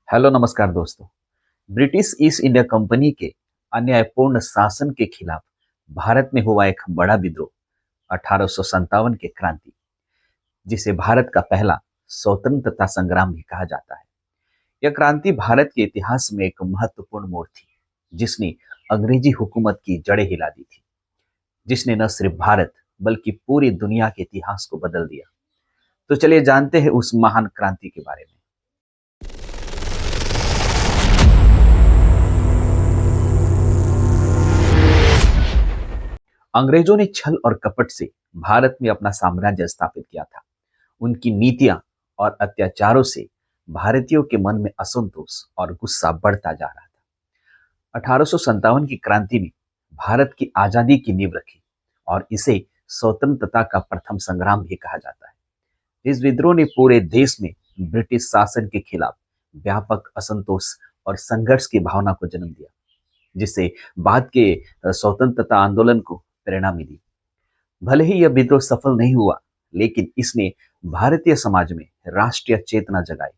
Hello नमस्कार दोस्तों। British East India company के अन्यायपूर्ण शासन के खिलाफ भारत में हुआ एक बड़ा विद्रोह 1857 की क्रांति, जिसे भारत का पहला स्वतंत्रता संग्राम भी कहा जाता है। यह क्रांति भारत के इतिहास में एक महत्वपूर्ण मोड़ थी, जिसने अंग्रेजी हुकूमत की जड़ें हिला दी थी, जिसने न सिर्फ भारत बल्कि पूरी दुनिया के इतिहास को बदल दिया। तो चलिए जानते हैं उस महान क्रांति के बारे में। अंग्रेजों ने छल और कपट से भारत में अपना साम्राज्य स्थापित किया था। उनकी नीतियां और अत्याचारों से भारतीयों के मन में असंतोष और गुस्सा बढ़ता जा रहा था। 1857 की क्रांति ने भारत की आजादी की नींव रखी और इसे स्वतंत्रता का प्रथम संग्राम भी कहा जाता है। इस विद्रोह ने पूरे देश में ब्रिटिश शासन के खिलाफ व्यापक असंतोष और संघर्ष की भावना को जन्म दिया, जिससे बाद के स्वतंत्रता आंदोलन को प्रेरणा मिली। भले ही यह विद्रोह सफल नहीं हुआ, लेकिन इसने भारतीय समाज में राष्ट्रीय चेतना जगाई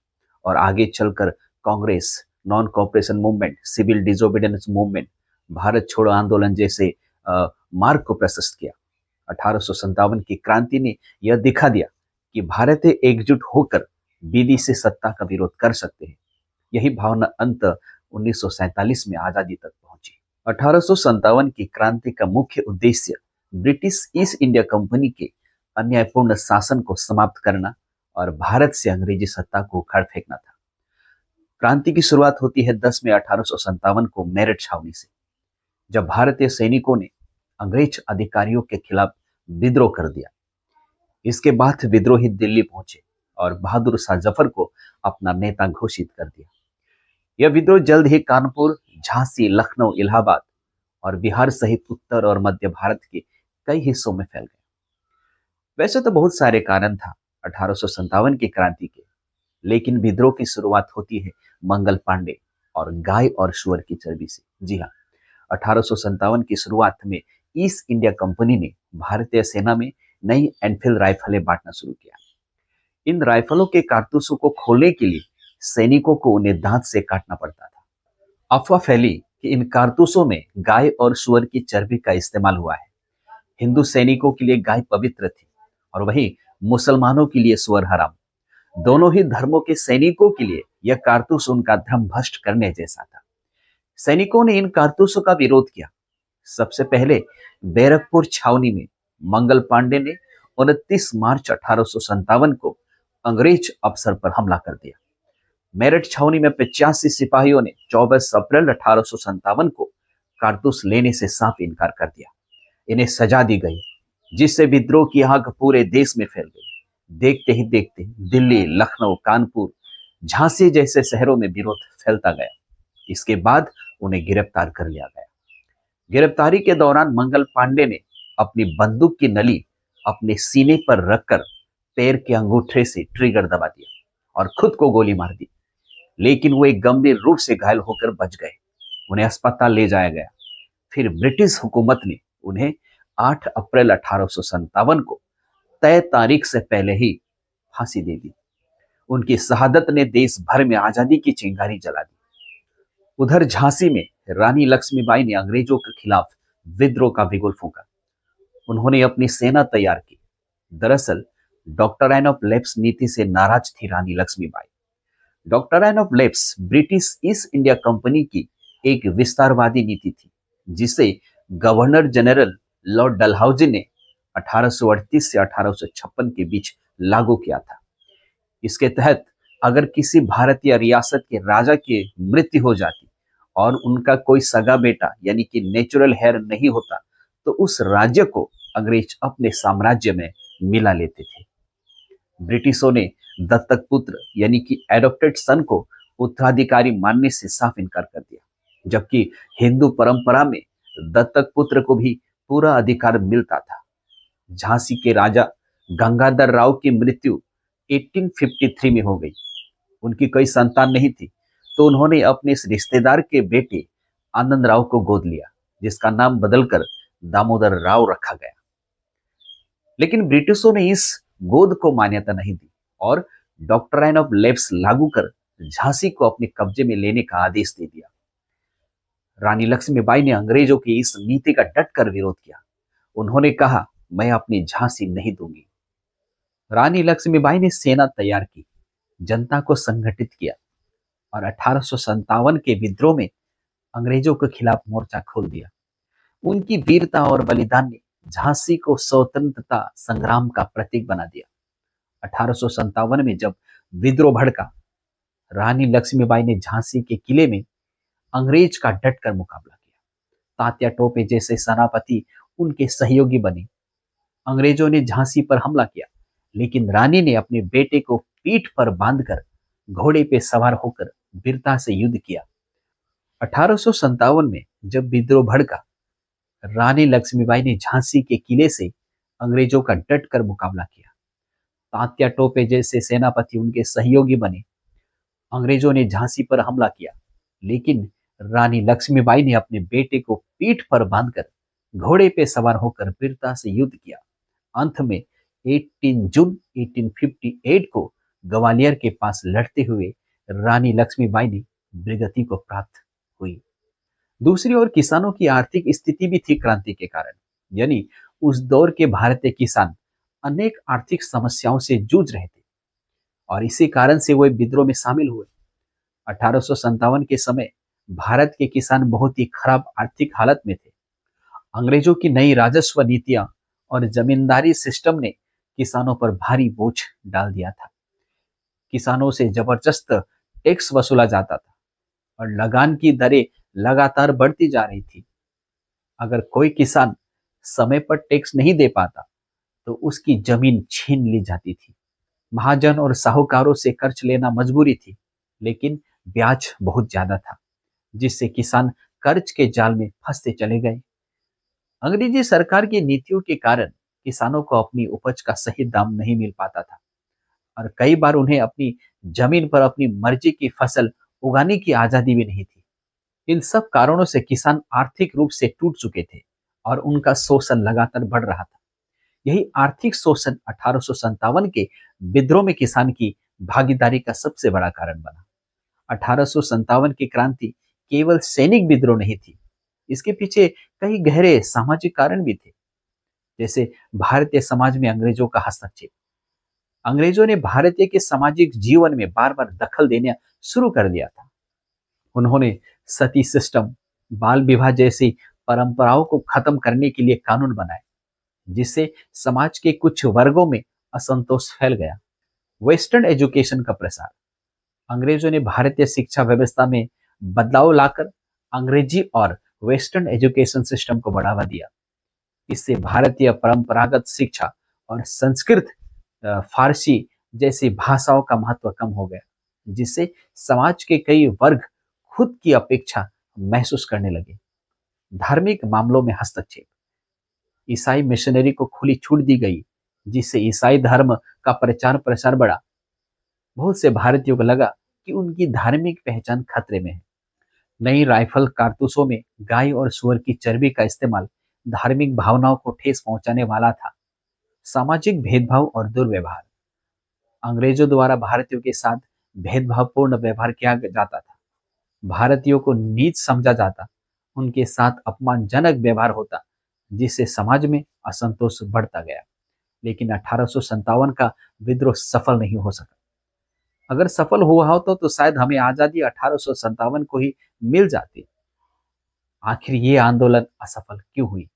और आगे चलकर Congress, non cooperation movement, civil disobedience movement, Bharat छोड़ो आंदोलन जैसे मार्ग को प्रशस्त किया। 1857 की क्रांति ने यह दिखा दिया कि भारतीय एकजुट होकर विधि से सत्ता का विरोध कर सकते हैं। यही भावना अंत 1947 में आजादी तक पहुंची। 1857 की क्रांति का मुख्य उद्देश्य ब्रिटिश ईस्ट इंडिया कंपनी के अन्यायपूर्ण शासन को समाप्त करना और भारत से अंग्रेजी सत्ता को उखाड़ फेंकना था। क्रांति की शुरुआत होती है 10 मई 1857 को मेरठ छावनी से, जब भारतीय सैनिकों ने अंग्रेज अधिकारियों के खिलाफ विद्रोह कर दिया। इसके बाद विद्रोही दिल्ली पहुंचे और बहादुर शाह जफर को अपना नेता घोषित कर दिया। यह विद्रोह जल्द ही कानपुर, झांसी, लखनऊ, इलाहाबाद और बिहार सहित उत्तर और मध्य भारत के कई हिस्सों में फैल गया। वैसे तो बहुत सारे कारण था 1857 की क्रांति के, लेकिन विद्रोह की शुरुआत होती है मंगल पांडे और गाय और सुअर की चर्बी से। जी हाँ, 1857 की शुरुआत में ईस्ट इंडिया कंपनी ने भारतीय सेना में नई एनफील्ड राइफलें बांटना शुरू किया। इन राइफलों के कारतूसों को खोलने के लिए सैनिकों को उन्हें दांत से काटना पड़ता था। अफवाह फैली कि इन कारतूसों में गाय और सुअर की चर्बी का इस्तेमाल हुआ है। हिंदू सैनिकों के लिए गाय पवित्र थी और वहीं मुसलमानों के लिए सुअर हराम। दोनों ही धर्मों के सैनिकों के लिए यह कारतूस उनका धर्म भ्रष्ट करने जैसा था। सैनिकों ने इन कारतूसों का विरोध किया। सबसे पहले बैरकपुर छावनी में मंगल पांडे ने 29 मार्च 1857 को अंग्रेज अफसर पर हमला कर दिया। मेरठ छावनी में 85 सिपाहियों ने 24 अप्रैल 1857 को कारतूस लेने से साफ इनकार कर दिया। इन्हें सजा दी गई, जिससे विद्रोह की आग पूरे देश में फैल गई। देखते ही देखते दिल्ली, लखनऊ, कानपुर, झांसी जैसे शहरों में विरोध फैलता गया। इसके बाद उन्हें गिरफ्तार कर लिया गया। गिरफ्तारी के दौरान मंगल पांडे ने अपनी बंदूक की नली अपने सीने पर रखकर पैर के अंगूठे से ट्रिगर दबा दिया और खुद को गोली मार दी, लेकिन वो एक गंभीर रूप से घायल होकर बच गए। उन्हें अस्पताल ले जाया गया। फिर ब्रिटिश हुकूमत ने उन्हें 8 अप्रैल 1857 को तय तारीख से पहले ही फांसी दे दी। उनकी शहादत ने देश भर में आजादी की चिंगारी जला दी। उधर झांसी में रानी लक्ष्मीबाई ने अंग्रेजों के खिलाफ विद्रोह का बिगुल फूंका। उन्होंने अपनी सेना तैयार की। दरअसल डॉक्ट्राइन ऑफ लेप्स नीति से नाराज थी Rani Lakshmibai. Doctrine of lapse British East India Company की एक विस्तारवादी नीति थी, जिसे गवर्नर जनरल लॉर्ड डलहौजी ने 1838 से 1856 के बीच लागू किया था। इसके तहत अगर किसी भारतीय रियासत के राजा की मृत्यु हो जाती और उनका कोई सगा बेटा यानी कि नेचुरल हेयर नहीं होता, तो उस राज्य को अंग्रेज अपने साम्राज्य में मिला लेते थे। ब्रिटिशों ने दत्तक पुत्र यानी कि एडॉप्टेड सन को उत्तराधिकारी मानने से साफ इनकार कर दिया, जबकि हिंदू परंपरा में दत्तक पुत्र को भी पूरा अधिकार मिलता था। झांसी के राजा गंगाधर राव की मृत्यु 1853 में हो गई। उनकी कोई संतान नहीं थी, तो उन्होंने अपने इस रिश्तेदार के बेटे आनंद राव को गोद लिया, जिसका नाम बदलकर दामोदर राव रखा गया। लेकिन ब्रिटिशों ने इस गोद को मान्यता नहीं दी और डॉक्ट्राइन ऑफ लेप्स लागू कर झांसी को अपने कब्जे में लेने का आदेश दे दिया। रानी लक्ष्मीबाई ने अंग्रेजों की इस नीति का डटकर विरोध किया। उन्होंने कहा, मैं अपनी झांसी नहीं दूंगी। रानी लक्ष्मीबाई ने सेना तैयार की, जनता को संगठित किया और 1857 के विद्रोह में अंग्रेजों के खिलाफ मोर्चा खोल दिया। उनकी वीरता और बलिदान ने झांसी को स्वतंत्रता संग्राम का प्रतीक बना दिया। 1857 में जब विद्रोह भड़का, रानी लक्ष्मीबाई ने झांसी के किले में अंग्रेज का डटकर मुकाबला किया। तात्या टोपे जैसे सेनापति उनके सहयोगी बने। अंग्रेजों ने झांसी पर हमला किया, लेकिन रानी ने अपने बेटे को पीठ पर बांधकर घोड़े पे सवार होकर वीरता से युद्ध किया। 1857 में जब विद्रोह भड़का, रानी लक्ष्मीबाई ने झांसी के किले से अंग्रेजों का डटकर मुकाबला किया। तात्या टोपे जैसे सेनापति उनके सहयोगी बने। अंग्रेजों ने झांसी पर हमला किया, लेकिन रानी लक्ष्मीबाई ने अपने बेटे को पीठ पर बांधकर घोड़े पे सवार होकर वीरता से युद्ध किया। अंत में 18 जून 1858 को ग्वालियर के पास लड़ते हुए रानी लक्ष्मीबाई ने वीरगति को प्राप्त हुई। दूसरी ओर किसानों की आर्थिक स्थिति भी थी क्रांति के कारण, यानी उस दौर के भारतीय किसान अनेक आर्थिक समस्याओं से जूझ रहे थे और इसी कारण से वे विद्रोह में शामिल हुए। 1857 के समय भारत के किसान बहुत ही खराब आर्थिक हालत में थे। अंग्रेजों की नई राजस्व नीतियां और जमींदारी सिस्टम ने किसानों पर भारी बोझ डाल दिया था। किसानों से जबरदस्त टैक्स वसूला जाता था और लगान की दरें लगातार बढ़ती जा रही थी। अगर कोई किसान समय पर टैक्स नहीं दे पाता तो उसकी जमीन छीन ली जाती थी। महाजन और साहूकारों से कर्ज लेना मजबूरी थी, लेकिन ब्याज बहुत ज्यादा था, जिससे किसान कर्ज के जाल में फंसते चले गए। अंग्रेजी सरकार की नीतियों के कारण किसानों को अपनी उपज का सही दाम नहीं मिल पाता था और कई बार उन्हें अपनी जमीन पर अपनी मर्जी की फसल उगाने की आजादी भी नहीं थी। इन सब कारणों से किसान आर्थिक रूप से टूट चुके थे और उनका शोषण लगातार बढ़ रहा था। यही आर्थिक शोषण 1857 के विद्रोह में किसान की भागीदारी का सबसे बड़ा कारण बना। 1857 की क्रांति केवल सैनिक विद्रोह नहीं थी, इसके पीछे कई गहरे सामाजिक कारण भी थे। जैसे भारतीय समाज में अंग्रेजों का हस्तक्षेप। अंग्रेजों ने भारतीय के सामाजिक जीवन में बार बार दखल देना शुरू कर दिया था। उन्होंने सती सिस्टम, बाल विवाह जैसी परंपराओं को खत्म करने के लिए कानून बनाए, जिससे समाज के कुछ वर्गों में असंतोष फैल गया। वेस्टर्न एजुकेशन का प्रसार। अंग्रेजों ने भारतीय शिक्षा व्यवस्था में बदलाव लाकर अंग्रेजी और वेस्टर्न एजुकेशन सिस्टम को बढ़ावा दिया। इससे भारतीय परंपरागत शिक्षा और संस्कृत, फारसी जैसी भाषाओं का महत्व कम हो गया, जिससे समाज के कई वर्ग खुद की अपेक्षा महसूस करने लगे। धार्मिक मामलों में हस्तक्षेप। ईसाई मिशनरी को खुली छूट दी गई, जिससे ईसाई धर्म का प्रचार प्रसार बढ़ा। बहुत से भारतीयों को लगा कि उनकी धार्मिक पहचान खतरे में है। नई राइफल कारतूसों में गाय और सुअर की चर्बी का इस्तेमाल धार्मिक भावनाओं को ठेस पहुंचाने वाला था। सामाजिक भेदभाव और दुर्व्यवहार। अंग्रेजों द्वारा भारतीयों के साथ भेदभावपूर्ण व्यवहार किया जाता था। भारतीयों को नीच समझा जाता, उनके साथ अपमानजनक व्यवहार होता, जिससे समाज में असंतोष बढ़ता गया। लेकिन 1857 का विद्रोह सफल नहीं हो सका। अगर सफल हुआ होता तो शायद हमें आजादी 1857 को ही मिल जाती। आखिर ये आंदोलन असफल क्यों हुई?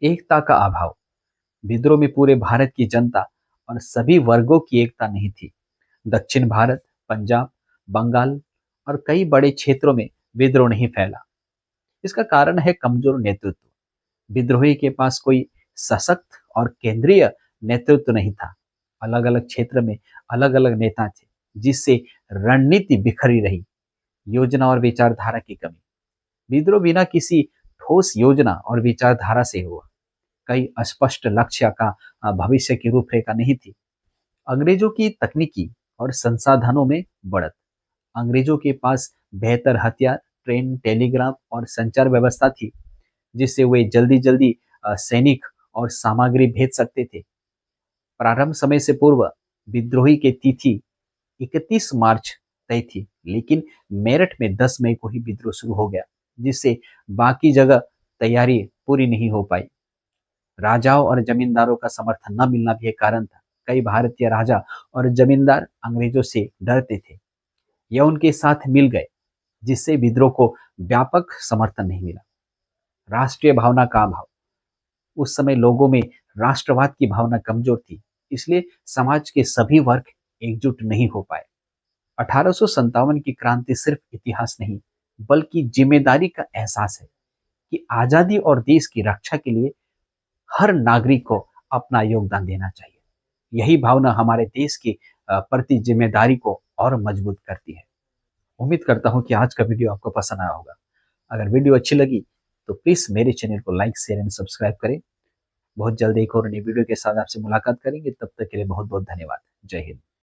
एकता का अभाव। विद्रोह में पूरे भारत की जनता और सभी वर्गों की एकता नहीं थी। दक्षिण भारत, पंजाब, बंगाल और कई बड़े क्षेत्रों में विद्रोह नहीं फैला। इसका कारण है कमजोर नेतृत्व। विद्रोही के पास कोई सशक्त और केंद्रीय नेतृत्व नहीं था। अलग अलग क्षेत्र में अलग अलग नेता थे, जिससे रणनीति बिखरी रही। योजना और विचारधारा की कमी। विद्रोह बिना किसी ठोस योजना और विचारधारा से हुआ। कई अस्पष्ट लक्ष्य का भविष्य की रूपरेखा नहीं थी। अंग्रेजों की तकनीकी और संसाधनों में बढ़त। अंग्रेजों के पास बेहतर हथियार, ट्रेन, टेलीग्राफ और संचार व्यवस्था थी, जिससे वे जल्दी जल्दी सैनिक और सामग्री भेज सकते थे। प्रारंभ समय से पूर्व विद्रोही की तिथि 31 मार्च तय थी, लेकिन मेरठ में 10 मई को ही विद्रोह शुरू हो गया, जिससे बाकी जगह तैयारी पूरी नहीं हो पाई। राजाओं और जमींदारों का समर्थन न मिलना भी एक कारण था। कई भारतीय राजा और जमींदार अंग्रेजों से डरते थे या उनके साथ मिल गए, जिससे विद्रोह को व्यापक समर्थन नहीं मिला। राष्ट्रीय भावना का अभाव, उस समय लोगों में राष्ट्रवाद की भावना कमजोर थी, इसलिए समाज के सभी वर्ग एकजुट नहीं हो पाए। 1857 की क्रांति सिर्फ इतिहास नहीं, बल्कि जिम्मेदारी का एहसास है कि आजादी और देश की रक्षा के लिए हर नागरिक को अपना योगदान देना चाहिए। यही भावना हमारे देश की प्रति जिम्मेदारी को और मजबूत करती है। उम्मीद करता हूँ कि आज का वीडियो आपको पसंद आया होगा। अगर वीडियो अच्छी लगी तो प्लीज मेरे चैनल को लाइक, शेयर एंड सब्सक्राइब करें। बहुत जल्द एक और नई वीडियो के साथ आपसे मुलाकात करेंगे। तब तक के लिए बहुत बहुत धन्यवाद। जय हिंद।